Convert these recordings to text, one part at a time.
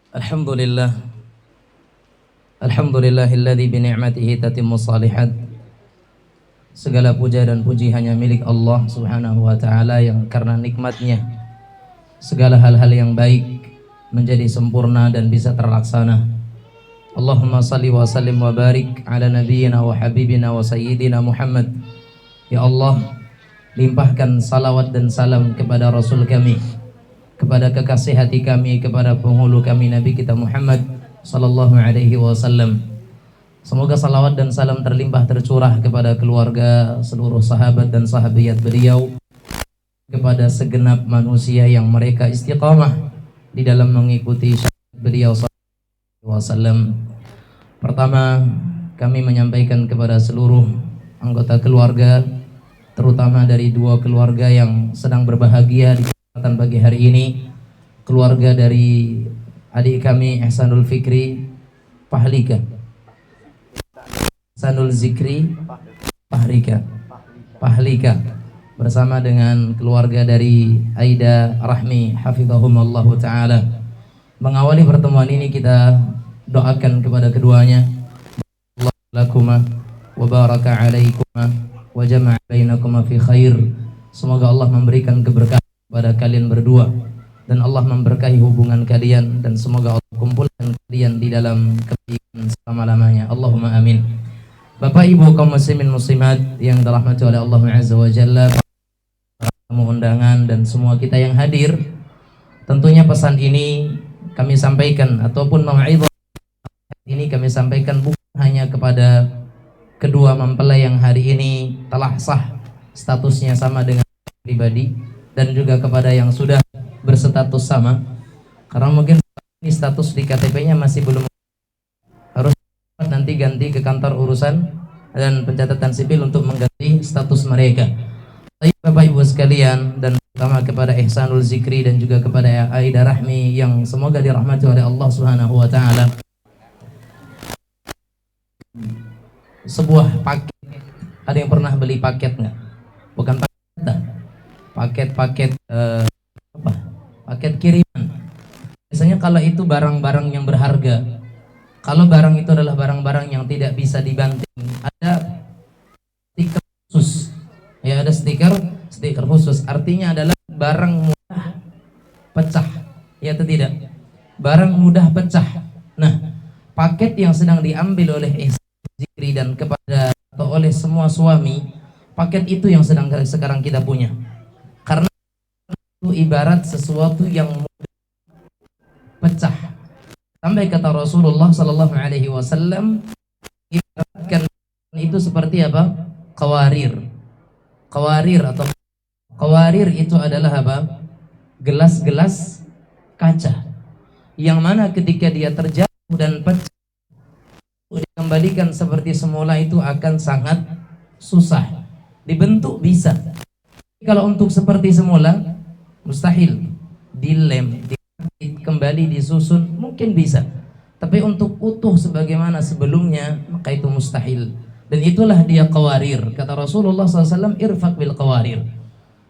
Alhamdulillah. Alhamdulillahilladzi bi ni'matihi tatimmu shalihat. Segala puja dan puji hanya milik Allah Subhanahu wa taala yang karena nikmatnya segala hal-hal yang baik menjadi sempurna dan bisa terlaksana. Allahumma salli wa sallim wa barik ala nabiyyina wa habibina wa sayyidina Muhammad. Ya Allah, limpahkan salawat dan salam kepada Rasul kami, kepada kekasih hati kami, kepada penghulu kami Nabi kita Muhammad sallallahu alaihi wasallam. Semoga salawat dan salam terlimpah tercurah kepada keluarga, seluruh sahabat dan sahabiat beliau, kepada segenap manusia yang mereka istiqamah di dalam mengikuti syariat beliau sallallahu alaihi wasallam. Pertama, kami menyampaikan kepada seluruh anggota keluarga, terutama dari dua keluarga yang sedang berbahagia di kesempatan pagi hari ini, keluarga dari adik kami Ihsanul Fikri Pahlika, Ihsanul Zikri Pahlika, bersama dengan keluarga dari Aida Rahmi hafidhahumallahu taala. Mengawali pertemuan ini kita doakan kepada keduanya, Allah lakuma wa baraka alaikuma wa jama'a bainakuma fi khair. Semoga Allah memberikan keberkahan kepada kalian berdua dan Allah memberkahi hubungan kalian, dan semoga Allah kumpulkan kalian di dalam kebaikan selama-lamanya. Allahumma amin. Bapak Ibu kaum muslimin muslimat yang dirahmati oleh Allah Azza wa Jalla, tamu undangan dan semua kita yang hadir, tentunya pesan ini kami sampaikan ataupun mau'izah ini kami sampaikan bukan hanya kepada kedua mempelai yang hari ini telah sah statusnya sama dengan pribadi, dan juga kepada yang sudah berstatus sama, karena mungkin ini status di KTP-nya masih belum, harus nanti ganti ke kantor urusan dan pencatatan sipil untuk mengganti status mereka. Tapi Bapak Ibu sekalian, dan terutama kepada Ihsanul Zikri dan juga kepada Aida Rahmi yang semoga dirahmati oleh Allah Subhanahu wa taala, sebuah paket, ada yang pernah beli paket nggak? Bukan paket paket kiriman. Biasanya kalau itu barang-barang yang berharga, kalau barang itu adalah barang-barang yang tidak bisa dibanting, ada stiker khusus. Ya, ada stiker khusus. Artinya adalah barang mudah pecah. Ya atau tidak? Barang mudah pecah. Nah, paket yang sedang diambil oleh Zikri dan kepada atau oleh semua suami, paket itu yang sekarang kita punya. Karena itu ibarat sesuatu yang mudah pecah. Sampai kata Rasulullah sallallahu alaihi wasallam, ibaratkan itu seperti apa? Qawarir itu adalah apa? Gelas-gelas kaca yang mana ketika dia terjatuh dan pecah, dikembalikan seperti semula itu akan sangat susah. Dibentuk bisa, kalau untuk seperti semula mustahil. Dilem, kembali disusun mungkin bisa, tapi untuk utuh sebagaimana sebelumnya maka itu mustahil. Dan itulah dia qawarir. Kata Rasulullah SAW, irfaq bil qawarir,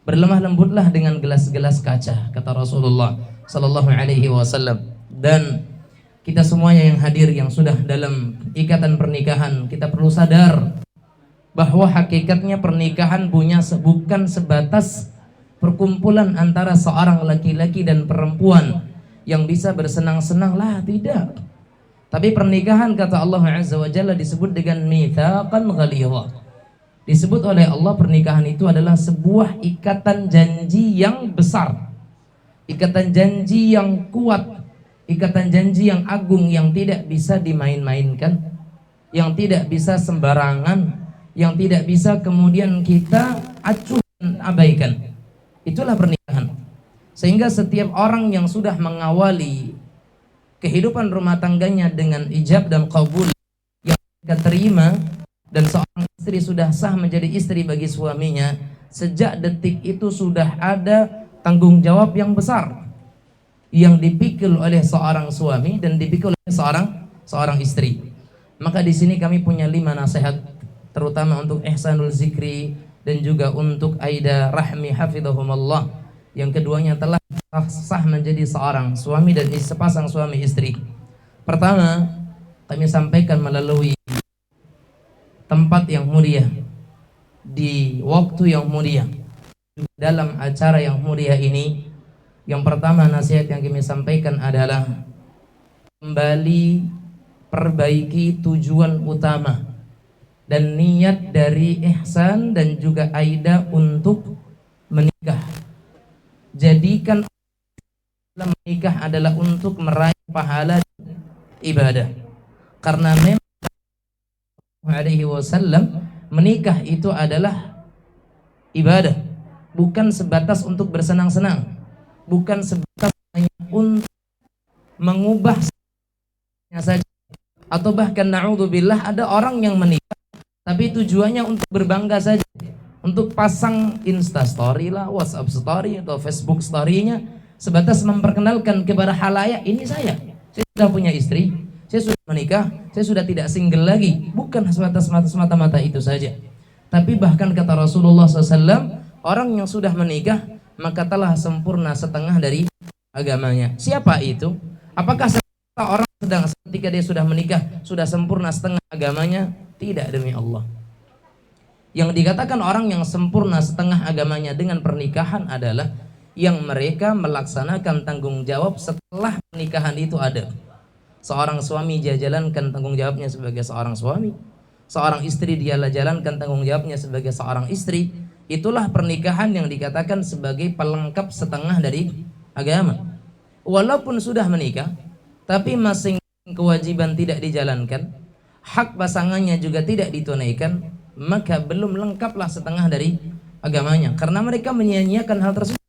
berlemah lembutlah dengan gelas-gelas kaca, kata Rasulullah Sallallahu Alaihi Wasallam. Dan kita semuanya yang hadir yang sudah dalam ikatan pernikahan, kita perlu sadar bahwa hakikatnya pernikahan bukan sebatas perkumpulan antara seorang laki-laki dan perempuan yang bisa bersenang-senang lah, tidak. Tapi pernikahan, kata Allah Azza wa Jalla, disebut dengan mitsaqan ghalidha. Disebut oleh Allah pernikahan itu adalah sebuah ikatan janji yang besar, ikatan janji yang kuat, ikatan janji yang agung, yang tidak bisa dimain-mainkan, yang tidak bisa sembarangan, yang tidak bisa kemudian kita acuh dan abaikan. Itulah pernikahan. Sehingga setiap orang yang sudah mengawali kehidupan rumah tangganya dengan ijab dan qabul yang mereka terima, dan seorang istri sudah sah menjadi istri bagi suaminya, sejak detik itu sudah ada tanggung jawab yang besar yang dipikul oleh seorang suami dan dipikul oleh seorang istri. Maka di sini kami punya 5 nasihat, terutama untuk Ihsanul Zikri dan juga untuk Aida Rahmi hafidhahumallah, Yang keduanya telah sah menjadi seorang suami dan sepasang suami istri. Pertama, kami sampaikan melalui tempat yang mulia, di waktu yang mulia, dalam acara yang mulia ini. Yang pertama, nasihat yang kami sampaikan adalah kembali perbaiki tujuan utama dan niat dari Ihsan dan juga Aida untuk menikah. Jadikan menikah adalah untuk meraih pahala ibadah, karena memang alaihi wasallam menikah itu adalah ibadah, bukan sebatas untuk bersenang-senang, bukan sebatas hanya untuk mengubah saja, atau bahkan na'udzubillah ada orang yang menikah tapi tujuannya untuk berbangga saja, untuk pasang Insta story lah, WhatsApp story atau Facebook story-nya, sebatas memperkenalkan kepada halayak, ini saya sudah punya istri, saya sudah menikah, saya sudah tidak single lagi. Bukan sebatas mata-mata itu saja, tapi bahkan kata Rasulullah SAW, orang yang sudah menikah maka telah sempurna setengah dari agamanya. Siapa itu? Apakah orang sedang ketika dia sudah menikah sudah sempurna setengah agamanya? Tidak, demi Allah. Yang dikatakan orang yang sempurna setengah agamanya dengan pernikahan adalah yang mereka melaksanakan tanggung jawab setelah pernikahan itu ada. Seorang suami dia jalankan tanggung jawabnya sebagai seorang suami, seorang istri dia jalankan tanggung jawabnya sebagai seorang istri. Itulah pernikahan yang dikatakan sebagai pelengkap setengah dari agama. Walaupun sudah menikah tapi masing kewajiban tidak dijalankan, hak pasangannya juga tidak ditunaikan, maka belum lengkaplah setengah dari agamanya, karena mereka menyia-nyiakan hal tersebut.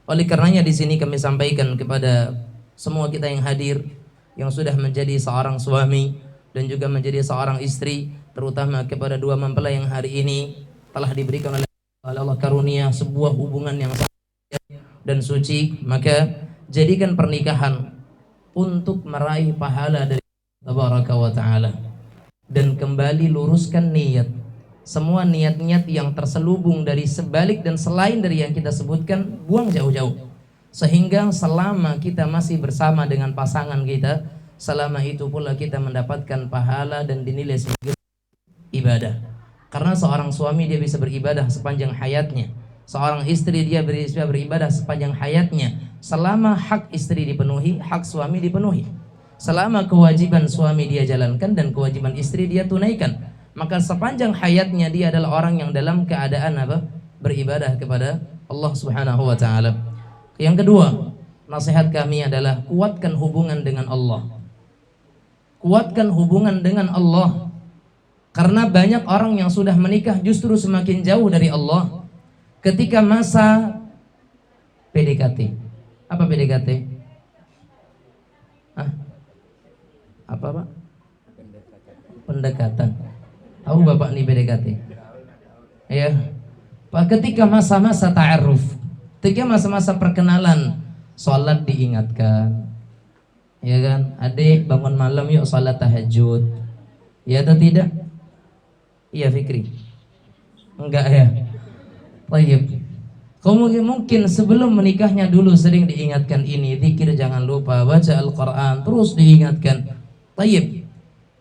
Oleh karenanya di sini kami sampaikan kepada semua kita yang hadir, yang sudah menjadi seorang suami dan juga menjadi seorang istri, terutama kepada dua mempelai yang hari ini telah diberikan oleh Allah karunia sebuah hubungan yang sangat dan suci, maka jadikan pernikahan untuk meraih pahala dari Tabaraka wa ta'ala, dan kembali luruskan niat. Semua niat-niat yang terselubung dari sebalik dan selain dari yang kita sebutkan, buang jauh-jauh. Sehingga selama kita masih bersama dengan pasangan kita, selama itu pula kita mendapatkan pahala dan dinilai sebagai ibadah. Karena seorang suami dia bisa beribadah sepanjang hayatnya, seorang istri dia bisa beribadah sepanjang hayatnya, selama hak istri dipenuhi, hak suami dipenuhi. Selama kewajiban suami dia jalankan dan kewajiban istri dia tunaikan, maka sepanjang hayatnya dia adalah orang yang dalam keadaan apa? Beribadah kepada Allah Subhanahu wa taala. Yang kedua, nasihat kami adalah kuatkan hubungan dengan Allah. Kuatkan hubungan dengan Allah. Karena banyak orang yang sudah menikah justru semakin jauh dari Allah ketika masa PDKT. Apa PDKT? Apa Pak? Pendekatan. Tahu Bapak nih PDKT? Ya. Pak, ketika masa-masa ta'aruf, ketika masa-masa perkenalan, sholat diingatkan. Ya kan? Adik bangun malam yuk sholat tahajud. Ya atau tidak? Iya Fikri? Enggak ya? Baik. Mungkin sebelum menikahnya dulu sering diingatkan ini, zikir jangan lupa, baca Al-Quran, terus diingatkan. Tayyib.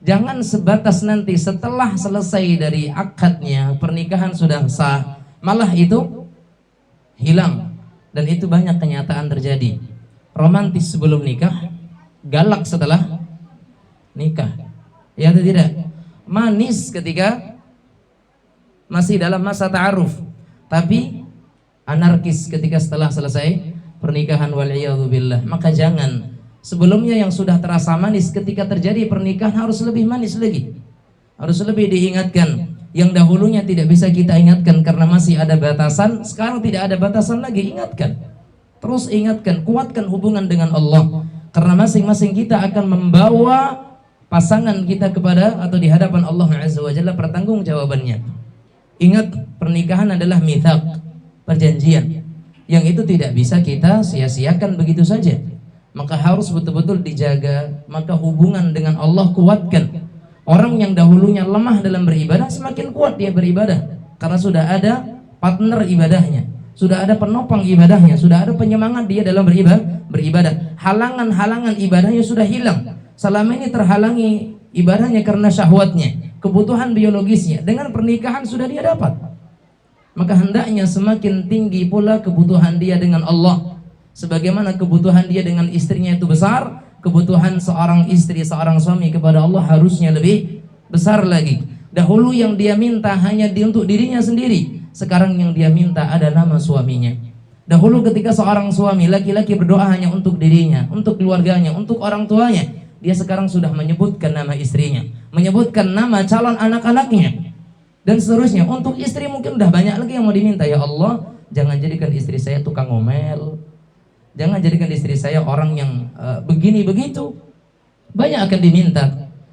Jangan sebatas nanti setelah selesai dari akadnya, pernikahan sudah sah, malah itu hilang. Dan itu banyak kenyataan terjadi. Romantis sebelum nikah, galak setelah nikah. Ya atau tidak? Manis ketika masih dalam masa ta'aruf, tapi anarkis ketika setelah selesai pernikahan, wal'iyadzubillah. Maka jangan sebelumnya yang sudah terasa manis, ketika terjadi pernikahan harus lebih manis lagi, harus lebih diingatkan. Yang dahulunya tidak bisa kita ingatkan karena masih ada batasan, sekarang tidak ada batasan lagi, ingatkan. Terus ingatkan, kuatkan hubungan dengan Allah, karena masing-masing kita akan membawa pasangan kita kepada atau di hadapan Allah Azza wa Jalla pertanggungjawabannya. Ingat, pernikahan adalah mitsaq, perjanjian yang itu tidak bisa kita sia-siakan begitu saja. Maka harus betul-betul dijaga. Maka hubungan dengan Allah kuatkan. Orang yang dahulunya lemah dalam beribadah, semakin kuat dia beribadah karena sudah ada partner ibadahnya, sudah ada penopang ibadahnya, sudah ada penyemangat dia dalam beribadah. Halangan-halangan ibadahnya sudah hilang. Selama ini terhalangi ibadahnya karena syahwatnya, kebutuhan biologisnya. Dengan pernikahan sudah dia dapat. Maka hendaknya semakin tinggi pula kebutuhan dia dengan Allah. Sebagaimana kebutuhan dia dengan istrinya itu besar, kebutuhan seorang istri, seorang suami kepada Allah harusnya lebih besar lagi. Dahulu yang dia minta hanya untuk dirinya sendiri. Sekarang yang dia minta ada nama suaminya. Dahulu ketika seorang suami laki-laki berdoa hanya untuk dirinya, untuk keluarganya, untuk orang tuanya, dia sekarang sudah menyebutkan nama istrinya, menyebutkan nama calon anak-anaknya, dan seterusnya. Untuk istri mungkin udah banyak lagi yang mau diminta. Ya Allah, jangan jadikan istri saya tukang ngomel, jangan jadikan istri saya orang yang begini begitu. Banyak akan diminta.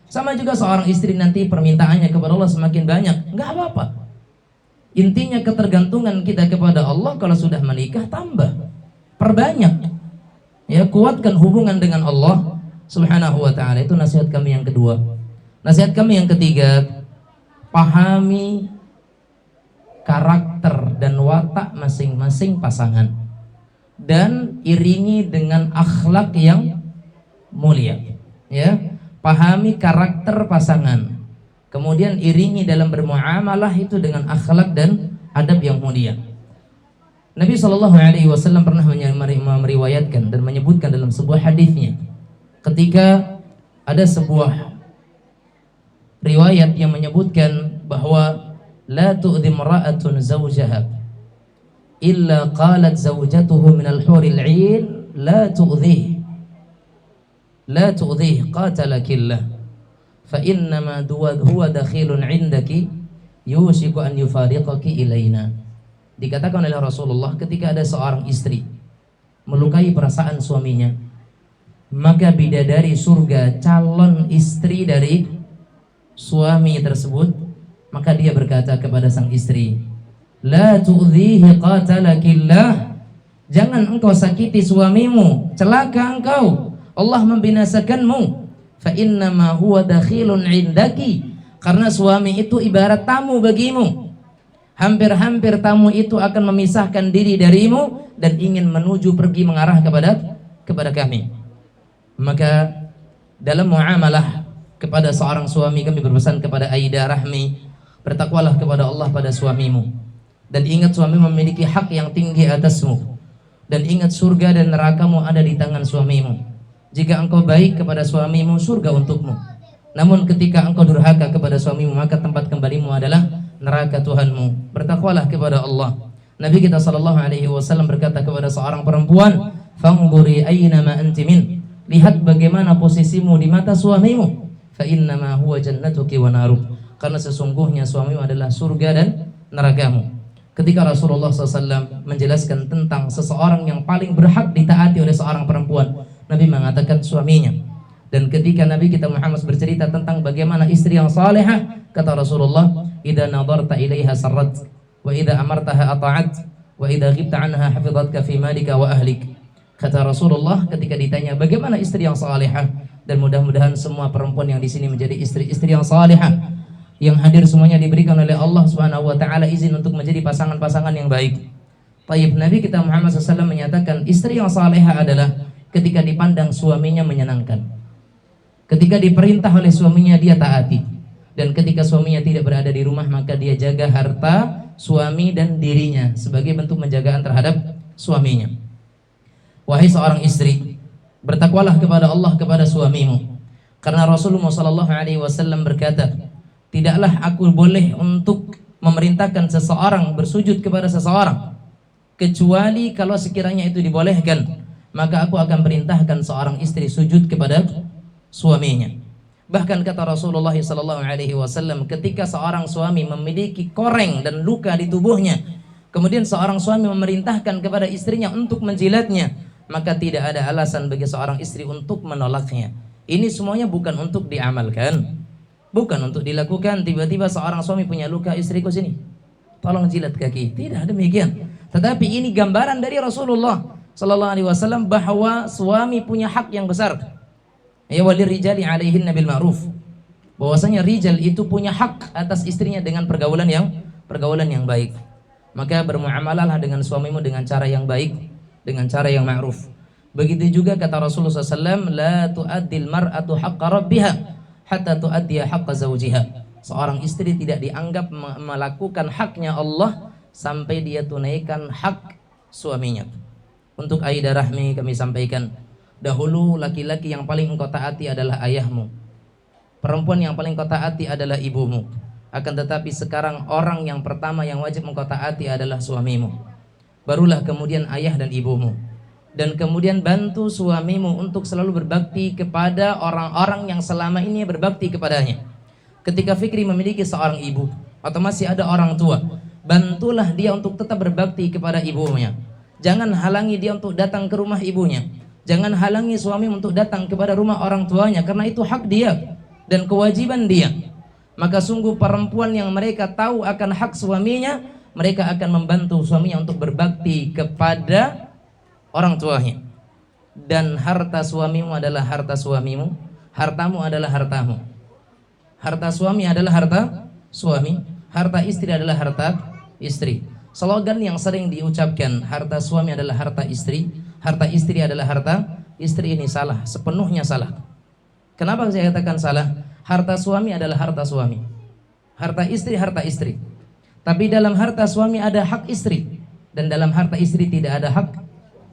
Sama juga seorang istri nanti permintaannya kepada Allah semakin banyak, nggak apa-apa. Intinya ketergantungan kita kepada Allah. Kalau sudah menikah tambah, perbanyak, ya, kuatkan hubungan dengan Allah Subhanahu wa ta'ala. Itu nasihat kami yang kedua. Nasihat kami yang ketiga, pahami karakter dan watak masing-masing pasangan dan iringi dengan akhlak yang mulia, ya. Pahami karakter pasangan, kemudian iringi dalam bermuamalah itu dengan akhlak dan adab yang mulia. Nabi SAW pernah meriwayatkan dan menyebutkan dalam sebuah hadisnya, ketika ada sebuah riwayat yang menyebutkan bahwa la tu'dhi imra'atun zawjaha illa qalat zawjatuhu minal huril 'ain la tu'dhihi qatalakillah fa innama huwa dakhilun 'indaki yushiku an yufariqaki ilaina. Dikatakan oleh Rasulullah, ketika ada seorang istri melukai perasaan suaminya, maka bidadari surga, calon istri dari suami tersebut, maka dia berkata kepada sang istri, la tu'dhihi qatalakillah, jangan engkau sakiti suamimu, celaka engkau, Allah membinasakanmu. Fa innama huwa dakhilun 'indaki, karena suami itu ibarat tamu bagimu. Hampir-hampir tamu itu akan memisahkan diri darimu dan ingin menuju pergi mengarah kepada kami. Maka dalam muamalah kepada seorang suami, kami berpesan kepada Aida Rahmi, bertakwalah kepada Allah pada suamimu, dan ingat suami memiliki hak yang tinggi atasmu, dan ingat surga dan nerakamu ada di tangan suamimu. Jika engkau baik kepada suamimu, surga untukmu. Namun ketika engkau durhaka kepada suamimu, maka tempat kembalimu adalah neraka Tuhanmu. Bertakwalah kepada Allah. Nabi kita SAW berkata kepada seorang perempuan, "Fanzuri aina ma anti min." Lihat bagaimana posisimu di mata suamimu. Fa innama huwa jannatuki wa naruk. Karena sesungguhnya suamimu adalah surga dan nerakamu. Ketika Rasulullah SAW menjelaskan tentang seseorang yang paling berhak ditaati oleh seorang perempuan, Nabi mengatakan suaminya. Dan ketika Nabi kita Muhammad bercerita tentang bagaimana istri yang salehah, kata Rasulullah, "Idza nadarta ilaiha sarrat, wa idza amartaha ata'at, wa idza ghibta anha hafizatka fi malika wa ahlik." Kata Rasulullah ketika ditanya bagaimana istri yang salehah, dan mudah-mudahan semua perempuan yang di sini menjadi istri-istri yang salehah, yang hadir semuanya diberikan oleh Allah Subhanahu wa taala izin untuk menjadi pasangan-pasangan yang baik. Taib, Nabi kita Muhammad SAW menyatakan istri yang salehah adalah ketika dipandang suaminya menyenangkan, ketika diperintah oleh suaminya dia taati, dan ketika suaminya tidak berada di rumah maka dia jaga harta suami dan dirinya sebagai bentuk penjagaan terhadap suaminya. Wahai seorang istri, bertakwalah kepada Allah kepada suamimu, karena Rasulullah SAW berkata, tidaklah aku boleh untuk memerintahkan seseorang bersujud kepada seseorang kecuali kalau sekiranya itu dibolehkan, maka aku akan perintahkan seorang istri sujud kepada suaminya. Bahkan kata Rasulullah SAW, ketika seorang suami memiliki koreng dan luka di tubuhnya, kemudian seorang suami memerintahkan kepada istrinya untuk menjilatnya, maka tidak ada alasan bagi seorang istri untuk menolaknya. Ini semuanya bukan untuk diamalkan, bukan untuk dilakukan. Tiba-tiba seorang suami punya luka, istriku sini, tolong jilat kaki. Tidak demikian. Tetapi ini gambaran dari Rasulullah SAW bahwa suami punya hak yang besar. Ya walir rijali alaihinna bil ma'ruf. Bahwasanya rijal itu punya hak atas istrinya dengan pergaulan yang baik. maka bermuamalahlah dengan suamimu dengan cara yang baik, dengan cara yang ma'ruf. Begitu juga kata Rasulullah SAW, la tu'addil mar'atu haqqa rabbiha hatta tu'addiya haqqa zawjiha. Seorang istri tidak dianggap melakukan haknya Allah sampai dia tunaikan hak suaminya. Untuk Aida Rahmi kami sampaikan, dahulu laki-laki yang paling engkau taati adalah ayahmu, perempuan yang paling engkau taati adalah ibumu. Akan tetapi sekarang orang yang pertama yang wajib engkau taati adalah suamimu, barulah kemudian ayah dan ibumu. Dan kemudian bantu suamimu untuk selalu berbakti kepada orang-orang yang selama ini berbakti kepadanya. Ketika Fikri memiliki seorang ibu atau masih ada orang tua, bantulah dia untuk tetap berbakti kepada ibunya. Jangan halangi dia untuk datang ke rumah ibunya. Jangan halangi suami untuk datang kepada rumah orang tuanya, karena itu hak dia dan kewajiban dia. Maka sungguh perempuan yang mereka tahu akan hak suaminya, mereka akan membantu suaminya untuk berbakti kepada orang tuanya. Dan harta suamimu adalah harta suamimu, hartamu adalah hartamu. Harta suami adalah harta suami, harta istri adalah harta istri. Slogan yang sering diucapkan, harta suami adalah harta istri adalah harta istri, ini salah, sepenuhnya salah. Kenapa saya katakan salah? Harta suami adalah harta suami, harta istri. Tapi dalam harta suami ada hak istri, dan dalam harta istri tidak ada hak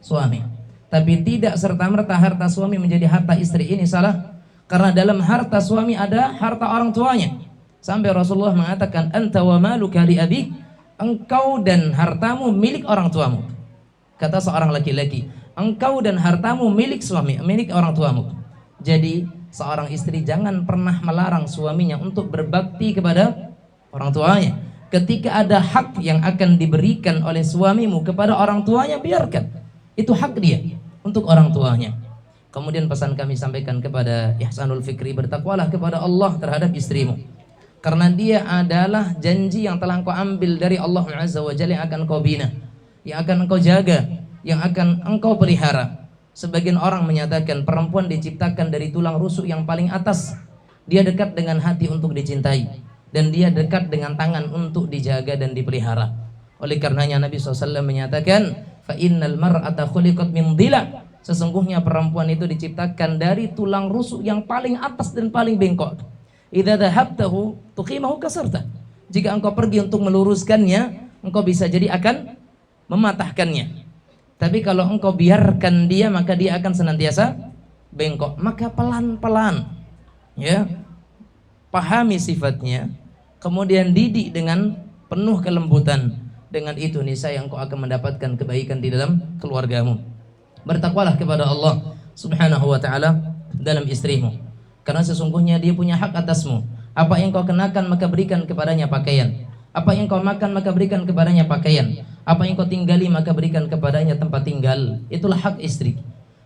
suami. Tapi tidak serta-merta harta suami menjadi harta istri, ini salah. Karena dalam harta suami ada harta orang tuanya. Sampai Rasulullah mengatakan, anta wa maluka li abik, engkau dan hartamu milik orang tuamu. Kata seorang laki-laki, engkau dan hartamu milik suami, milik orang tuamu. Jadi seorang istri jangan pernah melarang suaminya untuk berbakti kepada orang tuanya. Ketika ada hak yang akan diberikan oleh suamimu kepada orang tuanya, biarkan. Itu hak dia untuk orang tuanya. Kemudian pesan kami sampaikan kepada Ihsanul Fikri, bertakwalah kepada Allah terhadap istrimu, karena dia adalah janji yang telah engkau ambil dari Allah Azza wa Jalla, yang akan engkau bina, yang akan engkau jaga, yang akan engkau pelihara. Sebagian orang menyatakan perempuan diciptakan dari tulang rusuk yang paling atas. Dia dekat dengan hati untuk dicintai, dan dia dekat dengan tangan untuk dijaga dan dipelihara. Oleh karenanya Nabi SAW menyatakan, fa innal mar'ata khuliqat min dhila, sesungguhnya perempuan itu diciptakan dari tulang rusuk yang paling atas dan paling bengkok. Idza dhahabtahu tuqimahu kasarta, jika engkau pergi untuk meluruskannya, engkau bisa jadi akan mematahkannya. Tapi kalau engkau biarkan dia, maka dia akan senantiasa bengkok. Maka pelan-pelan, ya, pahami sifatnya, kemudian didik dengan penuh kelembutan. Dengan itu niscaya engkau akan mendapatkan kebaikan di dalam keluargamu. Bertakwalah kepada Allah Subhanahu wa ta'ala dalam istrimu, karena sesungguhnya dia punya hak atasmu. Apa yang kau kenakan maka berikan kepadanya pakaian, apa yang kau makan maka berikan kepadanya pakaian, apa yang kau tinggali maka berikan kepadanya tempat tinggal. Itulah hak istri.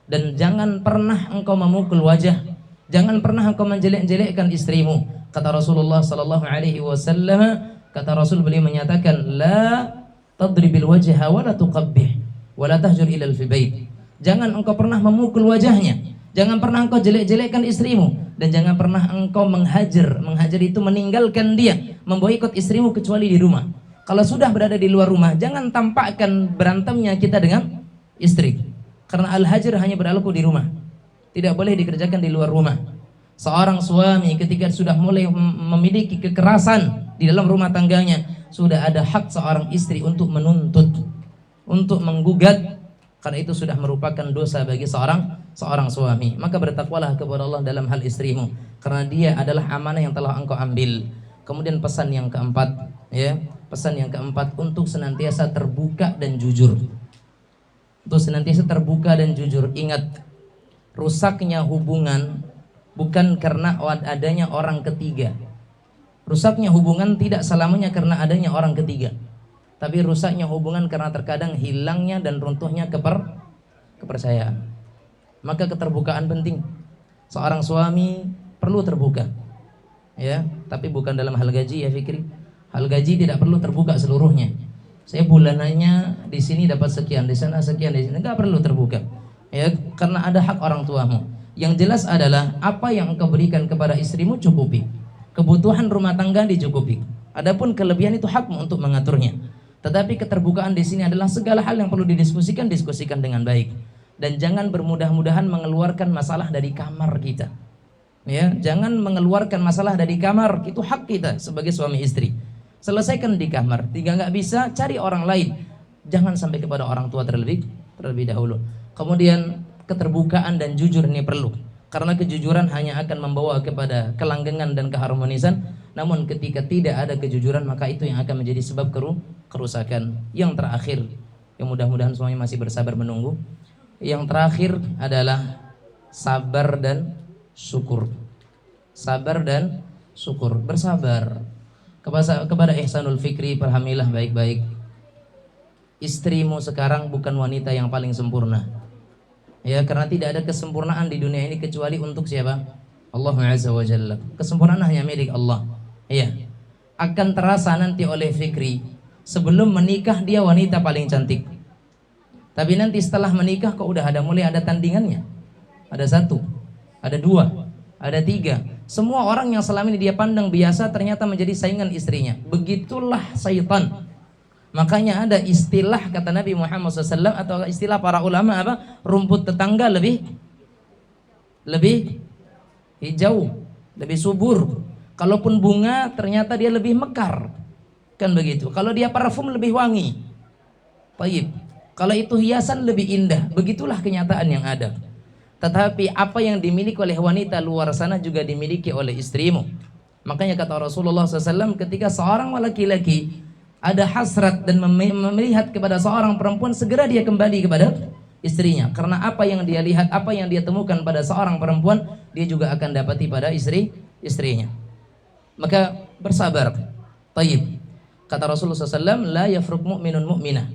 Dan jangan pernah engkau memukul wajah, jangan pernah engkau menjelek-jelekkan istrimu. Kata Rasulullah sallallahu alaihi wasallam, kata Rasul, beliau menyatakan, la tadribil wajha wa la tuqabbih wa la tahjur ilal fi bait. Jangan engkau pernah memukul wajahnya, jangan pernah engkau jelek-jelekkan istrimu, dan jangan pernah engkau menghajar. Menghajar itu meninggalkan dia, memboikot istrimu kecuali di rumah. Kalau sudah berada di luar rumah, jangan tampakkan berantemnya kita dengan istri, karena al-hajar hanya berlaku di rumah, tidak boleh dikerjakan di luar rumah. Seorang suami ketika sudah mulai memiliki kekerasan di dalam rumah tangganya, sudah ada hak seorang istri untuk menuntut, untuk menggugat, karena itu sudah merupakan dosa bagi seorang suami. Maka bertakwalah kepada Allah dalam hal istrimu, karena dia adalah amanah yang telah engkau ambil. Kemudian pesan yang keempat, ya, pesan yang keempat, untuk senantiasa terbuka dan jujur. Untuk senantiasa terbuka dan jujur. Ingat, rusaknya hubungan bukan karena adanya orang ketiga. Rusaknya hubungan tidak selamanya karena adanya orang ketiga, tapi rusaknya hubungan karena terkadang hilangnya dan runtuhnya kepercayaan. Maka keterbukaan penting. Seorang suami perlu terbuka, ya, tapi bukan dalam hal gaji, ya Fikri. Hal gaji tidak perlu terbuka seluruhnya. Saya bulanannya di sini dapat sekian, di sana sekian, di sini enggak perlu terbuka, ya, karena ada hak orang tuamu. Yang jelas adalah apa yang engkau berikan kepada istrimu cukupi. Kebutuhan rumah tangga dicukupi. Adapun kelebihan itu hakmu untuk mengaturnya. Tetapi keterbukaan di sini adalah segala hal yang perlu didiskusikan, diskusikan dengan baik. Dan jangan bermudah-mudahan mengeluarkan masalah dari kamar kita. Ya, jangan mengeluarkan masalah dari kamar, itu hak kita sebagai suami istri. Selesaikan di kamar. Jika nggak bisa, cari orang lain. Jangan sampai kepada orang tua terlebih dahulu. Kemudian keterbukaan dan jujur ini perlu. Karena kejujuran hanya akan membawa kepada kelanggengan dan keharmonisan. Namun ketika tidak ada kejujuran, maka itu yang akan menjadi sebab kerusakan. Yang terakhir, yang mudah-mudahan semuanya masih bersabar menunggu. Yang terakhir adalah sabar dan syukur. Sabar dan syukur. Bersabar kepada Ihsanul Fikri, pahamilah baik-baik. Istrimu sekarang bukan wanita yang paling sempurna. Ya, karena tidak ada kesempurnaan di dunia ini kecuali untuk siapa? Allah Azza wa Jalla. Kesempurnaan hanya milik Allah. Ya. Akan terasa nanti oleh Fikri, sebelum menikah dia wanita paling cantik. Tapi nanti setelah menikah kok udah mulai ada tandingannya. Ada 1, ada 2, ada 3. Semua orang yang selama ini dia pandang biasa ternyata menjadi saingan istrinya. Begitulah syaitan. Makanya ada istilah kata Nabi Muhammad SAW atau istilah para ulama apa? Rumput tetangga lebih hijau, lebih subur. Kalaupun bunga ternyata dia lebih mekar. Kan begitu. Kalau dia parfum lebih wangi. Baik. Kalau itu hiasan lebih indah. Begitulah kenyataan yang ada. Tetapi apa yang dimiliki oleh wanita luar sana juga dimiliki oleh istrimu. Makanya kata Rasulullah SAW, ketika seorang laki-laki ada hasrat dan melihat kepada seorang perempuan, segera dia kembali kepada istrinya. Karena apa yang dia lihat, apa yang dia temukan pada seorang perempuan, dia juga akan dapati pada istrinya. Maka bersabar. Tayyib. Kata Rasulullah SAW, la yafruq mu'minun mu'minah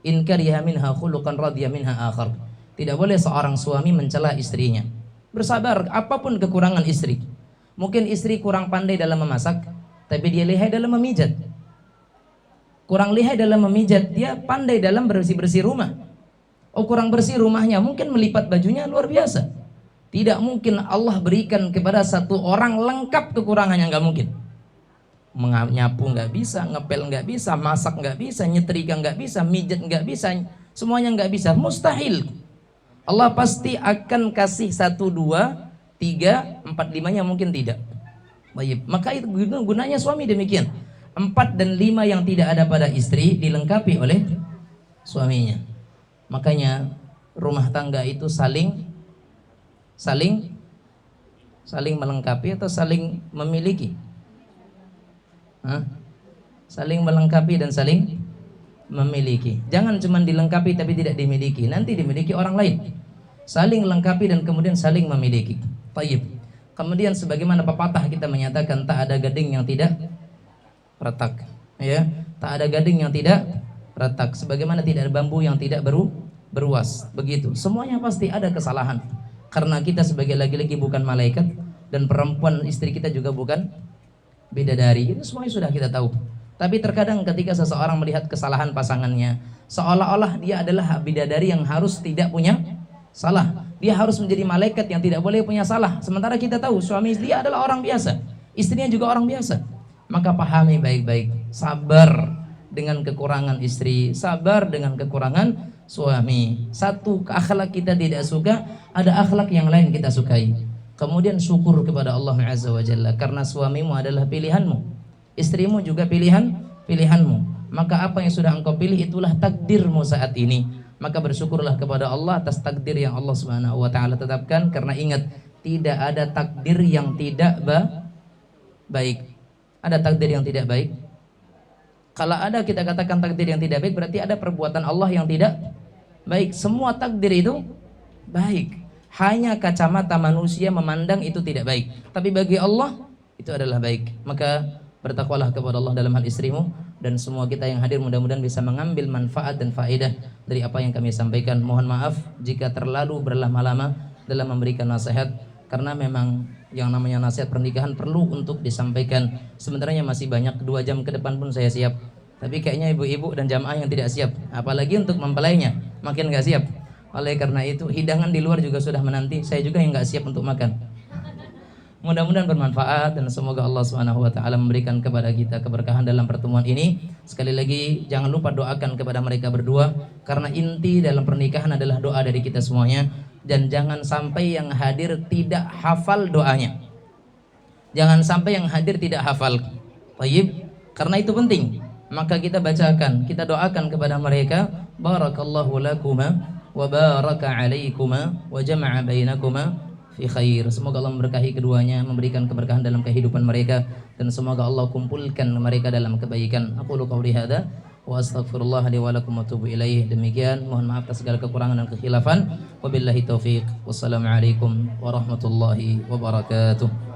in kariha minha khuluqan radiya minha akhar. Tidak boleh seorang suami mencela istrinya. Bersabar apapun kekurangan istri. Mungkin istri kurang pandai dalam memasak, tapi dia lihai dalam memijat. Kurang lihai dalam memijat, dia pandai dalam bersih-bersih rumah. Oh, kurang bersih rumahnya, mungkin melipat bajunya luar biasa. Tidak mungkin Allah berikan kepada satu orang lengkap kekurangannya, nggak mungkin. Menyapu nggak bisa, ngepel nggak bisa, masak nggak bisa, nyetrika nggak bisa, mijat nggak bisa, semuanya nggak bisa, mustahil. Allah pasti akan kasih 1, 2, 3, 4, 5-nya mungkin tidak. Baik, maka itu gunanya suami demikian. 4 dan 5 yang tidak ada pada istri dilengkapi oleh suaminya. Makanya rumah tangga itu saling melengkapi atau saling memiliki? Saling melengkapi dan saling memiliki. Jangan cuma dilengkapi tapi tidak dimiliki. Nanti dimiliki orang lain. Saling lengkapi dan kemudian saling memiliki. Tayyib. Kemudian sebagaimana pepatah kita menyatakan, tak ada gading yang tidak retak. Ya, tak ada gading yang tidak retak. Sebagaimana tidak ada bambu yang tidak beruas. Begitu. Semuanya pasti ada kesalahan. Karena kita sebagai laki-laki bukan malaikat dan perempuan istri kita juga bukan bidadari. Itu semuanya sudah kita tahu. Tapi terkadang ketika seseorang melihat kesalahan pasangannya, seolah-olah dia adalah bidadari yang harus tidak punya salah. Dia harus menjadi malaikat yang tidak boleh punya salah. Sementara kita tahu suami dia adalah orang biasa, istrinya juga orang biasa. Maka pahami baik-baik. Sabar dengan kekurangan istri, sabar dengan kekurangan suami. Satu akhlak kita tidak suka, ada akhlak yang lain kita sukai. Kemudian syukur kepada Allah Azza wa Jalla, karena suamimu adalah pilihanmu, istrimu juga pilihanmu. Maka apa yang sudah engkau pilih itulah takdirmu saat ini. Maka bersyukurlah kepada Allah atas takdir yang Allah Subhanahu wa taala tetapkan, karena ingat, tidak ada takdir yang tidak baik. Ada takdir yang tidak baik? Kalau ada kita katakan takdir yang tidak baik, berarti ada perbuatan Allah yang tidak baik. Semua takdir itu baik. Hanya kacamata manusia memandang itu tidak baik. Tapi bagi Allah itu adalah baik. Maka bertakwalah kepada Allah dalam hal istrimu, dan semua kita yang hadir mudah-mudahan bisa mengambil manfaat dan faedah dari apa yang kami sampaikan. Mohon maaf jika terlalu berlama-lama dalam memberikan nasihat, karena memang yang namanya nasihat pernikahan perlu untuk disampaikan. Sebenarnya masih banyak, 2 jam ke depan pun saya siap. Tapi kayaknya ibu-ibu dan jamaah yang tidak siap, apalagi untuk mempelainya, makin gak siap. Oleh karena itu hidangan di luar juga sudah menanti. Saya juga yang gak siap untuk makan. Mudah-mudahan bermanfaat dan semoga Allah Subhanahu wa taala memberikan kepada kita keberkahan dalam pertemuan ini. Sekali lagi jangan lupa doakan kepada mereka berdua karena inti dalam pernikahan adalah doa dari kita semuanya, dan jangan sampai yang hadir tidak hafal doanya. Jangan sampai yang hadir tidak hafal. Baik, karena itu penting. Maka kita bacakan, kita doakan kepada mereka, barakallahu lakuma wa baraka alaikuma wa jama'a bainakuma fi khair. Semoga Allah memberkahi keduanya, memberikan keberkahan dalam kehidupan mereka, dan semoga Allah kumpulkan mereka dalam kebaikan. Aku qouli hadza wa astaghfirullah li wa lakum wa atubu ilaih. Demikian, mohon maaf atas segala kekurangan dan kekhilafan. Wabillahi taufiq. Wassalamualaikum warahmatullahi wabarakatuh.